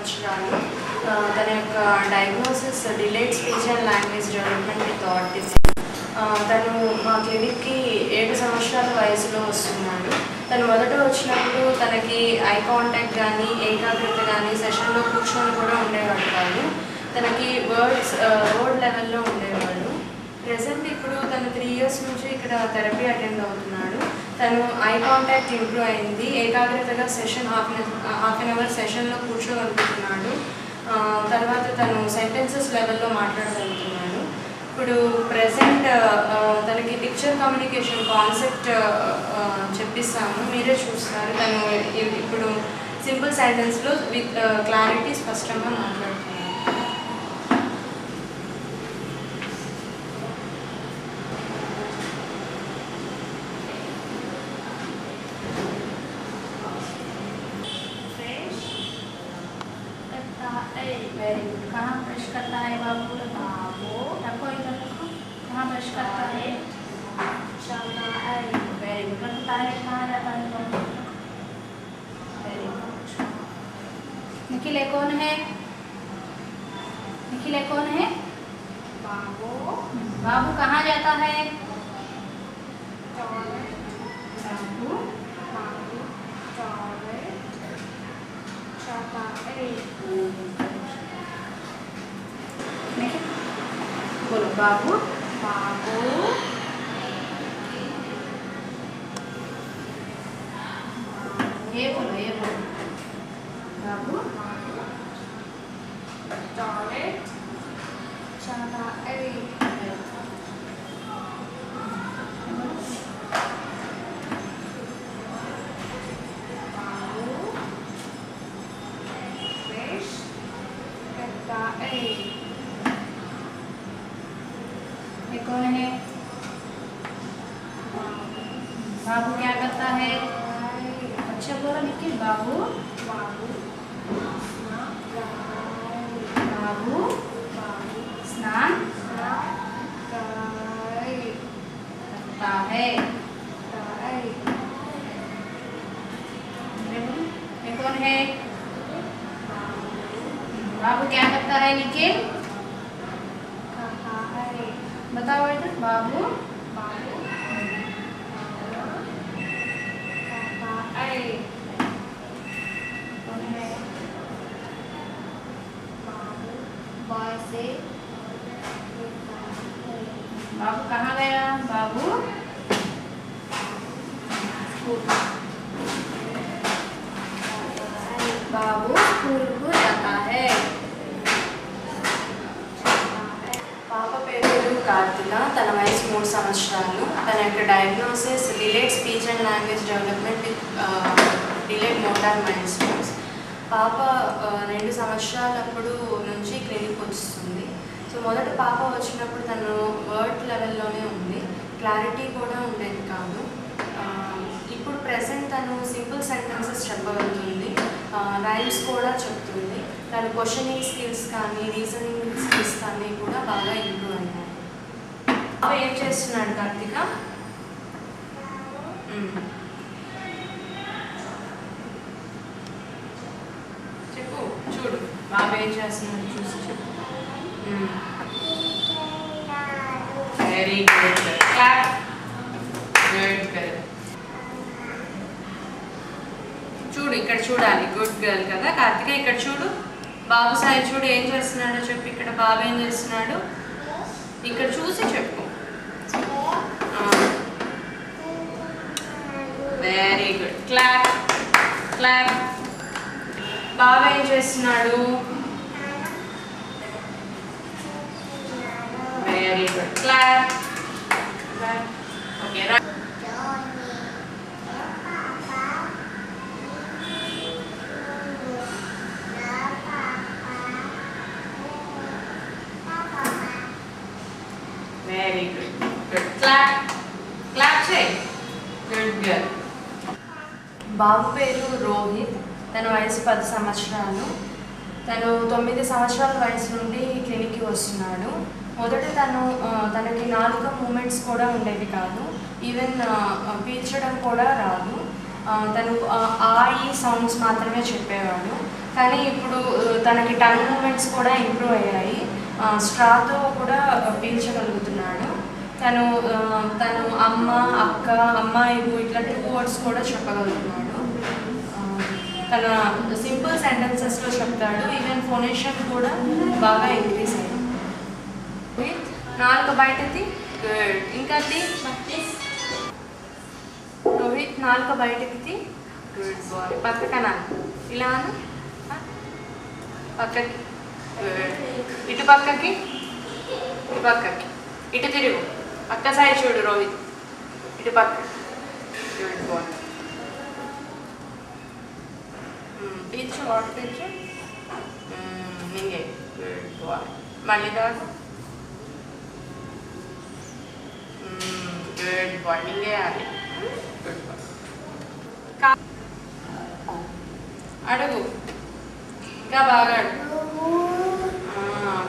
సంవత్సరాలు. తన యొక్క diagnosis delayed speech and language development with autism. తను మా క్లినిక్కి 7 సంవత్సరాల వయసులో వస్తున్నాడు. తను మొదట వచ్చినప్పుడు తనకి ఐ కాంటాక్ట్ కానీ ఏకాగ్రత కానీ సెషన్లో కూర్చొని కూడా ఉండేవాడు కాదు. తనకి వర్డ్ లెవెల్లో ఉండేవాడు. ప్రెసెంట్ ఇప్పుడు తను 3 years నుంచి ఇక్కడ థెరపీ అటెండ్ అవుతున్నాడు. తను ఐ కాంటాక్ట్ ఇంప్రూవ్ అయింది. ఏకాగ్రతగా సెషన్ హాఫ్ అన్ అవర్ సెషన్లో కూర్చోగలుగుతున్నాడు. తర్వాత తను సెంటెన్సెస్ లెవెల్లో మాట్లాడగలుగుతున్నాడు. ఇప్పుడు ప్రెసెంట్ తనకి పిక్చర్ కమ్యూనికేషన్ కాన్సెప్ట్ చెప్పిస్తాము, మీరే చూస్తారు. తను ఇప్పుడు సింపుల్ సెంటెన్స్లో విత్ క్లారిటీ స్పష్టంగా మాట్లాడుతున్నాడు. Very good. कहाँ ब्रश करता है बाबू? बाबू रखो इधर रखो. कहाँ ब्रश करता है? Very good. रखता है कहाँ जाता है बाबू? Very good. निखिल कौन है? निखिल कौन है? बाबू. बाबू कहाँ जाता है? बाबू बोलो बाबू. बाबू ये बोलो बाबू. टॉयलेट चला ये कौन है? बाबू क्या करता है? अच्छा बोला निखिल. बाबू बाबू बाबू स्नान करता है. ये कौन है? बाबू क्या करता है निखिल? बताओ इधर. बाबू बाबू बाबू कहाँ गया? बाबू बाबू स्कूल को जाता है. పాప పేరు కార్తిక. తన వయసు 3 సంవత్సరాలు. తన యొక్క diagnosis delayed speech and language development with delayed motor milestones. పాప 2 సంవత్సరాలప్పుడు నుంచి క్లినిక్ వస్తుంది. సో మొదట పాప వచ్చినప్పుడు తను వర్డ్ లెవెల్లోనే ఉంది, క్లారిటీ కూడా ఉండేది కాదు. ఇప్పుడు ప్రెసెంట్ తను సింపుల్ సెంటెన్సెస్ చెప్పగలుగుతుంది, రైమ్స్ కూడా చెప్తుంది. తన క్వశ్చనింగ్ స్కిల్స్ కానీ రీజనింగ్ స్కిల్స్ కానీ కూడా బాగా ఇంప్రూవ్ అయినాయి. బాబు ఏం చేస్తున్నాడు కార్తిక? చెప్పు, చూడు బాబు ఏం చేస్తున్నాడు చూసి చెప్పు. Very good. Clap. Good girl. చూడు ఇక్కడ చూడాలి. గుడ్ గర్ల్ కదా కార్తిక. ఇక్కడ చూడు బాబు సాయి, చూడు ఏం చేస్తున్నాడో చెప్పు. ఇక్కడ బాబు ఏం చేస్తున్నాడు ఇక్కడ చూసి చెప్పు. Very good. Clap clap. బాబు ఏం చేస్తున్నాడు? Very good. Clap clap. Okay. Very good. Good. Clap clap చేయి. Good girl. బాబు పేరు రోహిత్. తన వయసు 10 సంవత్సరాలు. తను 9 సంవత్సరాల వయసు నుండి క్లినిక్కి వస్తున్నాడు. మొదట తనకి నాలుక మూమెంట్స్ కూడా ఉండేవి కాదు, ఈవెన్ పీల్చడం కూడా రాదు. తను ఆ ఈ సౌండ్స్ మాత్రమే చెప్పేవాడు. కానీ ఇప్పుడు తనకి టంగ్ మూమెంట్స్ కూడా ఇంప్రూవ్ అయ్యాయి. స్ట్రాతో కూడా పీల్చగలుగుతున్నాడు. తను అమ్మ, అక్క, అమ్మాయి ఇట్లా 2 వర్డ్స్ కూడా చెప్పగలుగుతున్నాడు. తన సింపుల్ సెంటెన్సెస్లో చెప్తాడు. ఈవెన్ ఫోనేషన్ కూడా బాగా ఇంక్రీజ్ అయ్యింది. 4 బయటది. గుడ్. ఇంకా రోహిత్ 4 బయటకి. Good boy. పక్కన ఇలా పక్కకి. ఇటు పక్కకి, ఇటు పక్కకి, ఇటు తిరుగు. పక్క సైడ్ చూడు రోహిత్. ఇటు పక్క. Good bye. పీచు వాటర్ పీచు. నింగే. Good boy. మళ్ళీ దాకా. Good boy. నింగేయాలి. Good boy. అడుగు. ఇంకా బాగా అడుగు.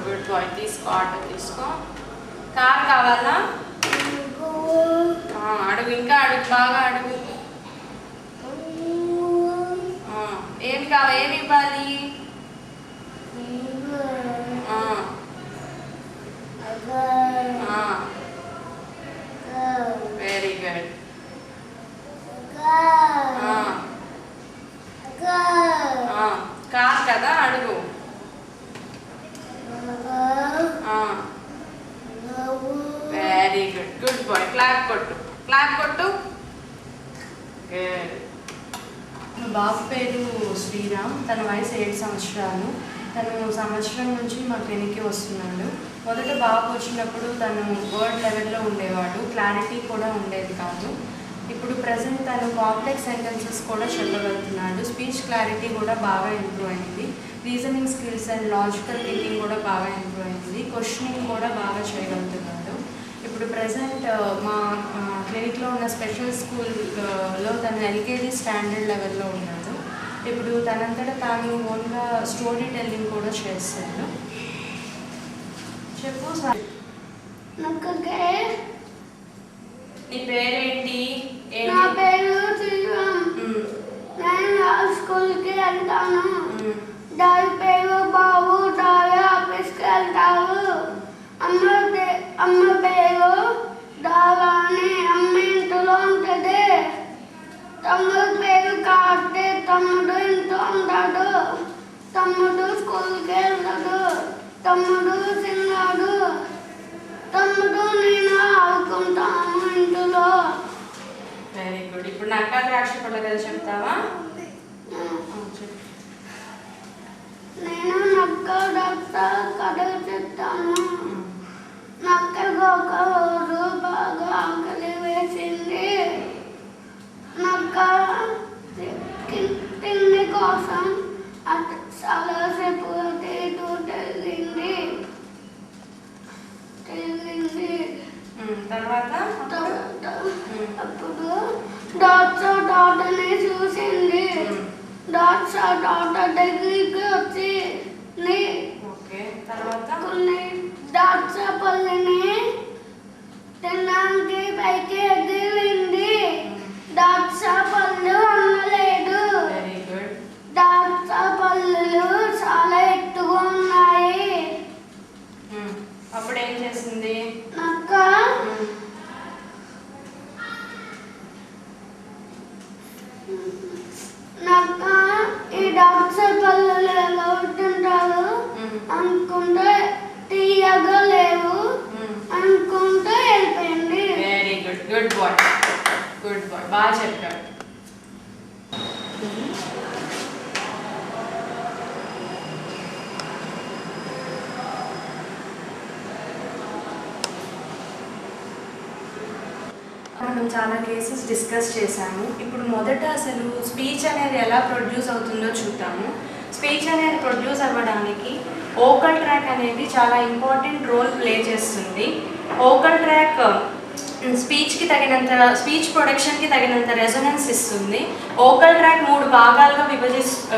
Good boy. తీసుకో. ఆటో తీసుకో. కార్ కావాలా? అడుగు. ఇంకా అడుగు. బాగా అడుగు. ఏమి కావాలి? ఏమి ఇవ్వాలి? Very good. కార్ కదా, అడుగు. Very good. Good boy. Clap కొట్టు. క్లాప్ కొట్టు. గుడ్. బాబు పేరు శ్రీరామ్. తన వయసు 7 సంవత్సరాలు. తను సంవత్సరం నుంచి మా క్లినిక్కి వస్తున్నాడు. మొదట బాబు వచ్చినప్పుడు తను వర్డ్ లెవెల్లో ఉండేవాడు. క్లారిటీ కూడా ఉండేది కాదు. ఇప్పుడు ప్రజెంట్ తను కాంప్లెక్స్ సెంటెన్సెస్ కూడా చెప్పగలుగుతున్నాడు. స్పీచ్ క్లారిటీ కూడా బాగా ఇంప్రూవ్ అయింది. Reasoning skills and logical thinking కూడా బాగా ఇంప్రూవ్ అయింది. క్వశ్చనింగ్ కూడా బాగా చేయగలుగుతున్నాడు. ఇప్పుడు ప్రజెంట్ మా క్లినిక్లో ఉన్న స్పెషల్ స్కూల్లో తను ఎల్కేజీ స్టాండర్డ్ లెవెల్లో ఉన్నాడు. ఇప్పుడు తనంతటా తాను ఓన్గా స్టోరీ టెల్లింగ్ కూడా చేస్తాడు. చెప్పు. నీ పేరేంటి? నా పేరు శ్రీరామ్. నేను స్కూల్కి వెళ్తాను. డాడీ పేరు బాబు. డాడీ ఆఫీస్కి వెళ్తారు. అమ్మ పేరు దారాని. అమ్మ ఇంట్లో ఉంటుంది. తమ్ముడు పేరు కార్తీక్. తమ్ముడు ఇంట్లో ఉంటాడు. తమ్ముడు స్కూల్కి వెళ్తాడు. తమ్ముడు తిన్నాడు. తమ్ముడు నేను ఆడుకుంటాను ఇంట్లో. Very good. ఇప్పుడు నక్క ద్రాక్ష పళ్ళ కథ చెప్తావా? నేను నక్క ద్రాక్ష కథ చెప్తాను. నక్కకు ఒక రోజు బాగా ఆకలి వేసింది. నక్క తిండి కోసం చాలాసేపు అటు తిరిగింది. తర్వాత అప్పుడు డాక్టర్ని చూసింది. డాక్టర్ దగ్గరికి వచ్చింది. కొన్ని ద్రాక్ష పళ్ళని తినడానికి పైకి ఎగిరింది. ద్రాక్ష పళ్ళు అమ్మలేదు. ద్రాక్ష పళ్ళు చాలా ఎత్తుగా ఉన్నాయి. అప్పుడు ఏం చేసింది? నక్క ఈ ద్రాక్ష పళ్ళు ఎలా ఉంటుంటారు అనుకుంటే తీయగా లేవు అనుకుంటూ వెళ్ళిపోయింది. Very good. Good boy. Good boy. బాగా చెప్పాడు. మనం చాలా కేసెస్ డిస్కస్ చేశాము. ఇప్పుడు మొదట అసలు స్పీచ్ అనేది ఎలా ప్రొడ్యూస్ అవుతుందో చూద్దాము. స్పీచ్ అనేది ప్రొడ్యూస్ అవ్వడానికి ఓకల్ ట్రాక్ అనేది చాలా ఇంపార్టెంట్ రోల్ ప్లే చేస్తుంది. ఓకల్ ట్రాక్ స్పీచ్కి తగినంత స్పీచ్ ప్రొడక్షన్కి తగినంత రెజొనెన్స్ ఇస్తుంది. ఓకల్ ట్రాక్ 3 భాగాలుగా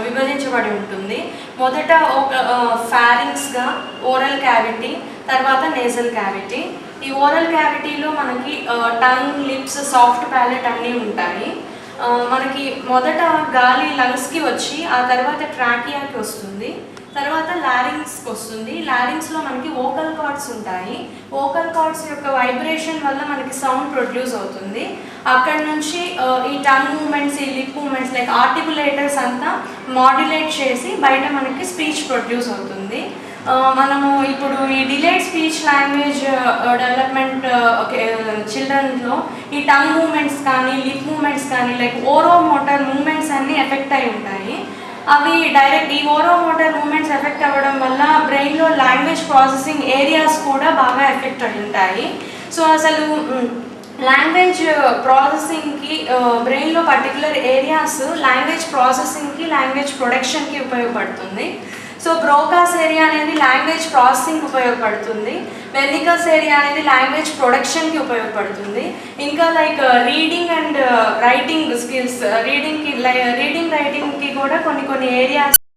విభజించబడి ఉంటుంది. మొదట ఫారింగ్స్గా ఓరల్ క్యావిటీ, తర్వాత నేజల్ క్యావిటీ. ఈ ఓరల్ క్యావిటీలో మనకి టంగ్, లిప్స్, సాఫ్ట్ ప్యాలెట్ అన్నీ ఉంటాయి. మనకి మొదట గాలి లంగ్స్కి వచ్చి ఆ తర్వాత ట్రాకియాకి వస్తుంది, తర్వాత లారింగ్స్కి వస్తుంది. లారింగ్స్లో మనకి వోకల్ కార్డ్స్ ఉంటాయి. వోకల్ కార్డ్స్ యొక్క వైబ్రేషన్ వల్ల మనకి సౌండ్ ప్రొడ్యూస్ అవుతుంది. అక్కడ నుంచి ఈ టంగ్ మూమెంట్స్, ఈ లిప్ మూమెంట్స్ లైక్ ఆర్టికులేటర్స్ అంతా మాడ్యులేట్ చేసి బయట మనకి స్పీచ్ ప్రొడ్యూస్ అవుతుంది. మనము ఇప్పుడు ఈ డిలేడ్ స్పీచ్ లాంగ్వేజ్ డెవలప్మెంట్ చిల్డ్రన్లో ఈ టంగ్ మూమెంట్స్ కానీ లిప్ మూమెంట్స్ కానీ లైక్ ఓరో మోటార్ మూమెంట్స్ అన్నీ ఎఫెక్ట్ అయి ఉంటాయి. అవి డైరెక్ట్ ఈ ఓరో మోటార్ మూమెంట్స్ ఎఫెక్ట్ అవ్వడం వల్ల బ్రెయిన్లో లాంగ్వేజ్ ప్రాసెసింగ్ ఏరియాస్ కూడా బాగా ఎఫెక్ట్ అయి ఉంటాయి. సో అసలు లాంగ్వేజ్ ప్రాసెసింగ్కి బ్రెయిన్లో పర్టికులర్ ఏరియాస్ లాంగ్వేజ్ ప్రాసెసింగ్కి లాంగ్వేజ్ ప్రొడక్షన్కి ఉపయోగపడుతుంది. సో బ్రోకాస్ ఏరియా అనేది లాంగ్వేజ్ ప్రాసెసింగ్ ఉపయోగపడుతుంది, వెర్నికస్ ఏరియా అనేది లాంగ్వేజ్ ప్రొడక్షన్కి ఉపయోగపడుతుంది. ఇంకా like reading and writing skills, reading రైటింగ్కి కూడా కొన్ని ఏరియాస్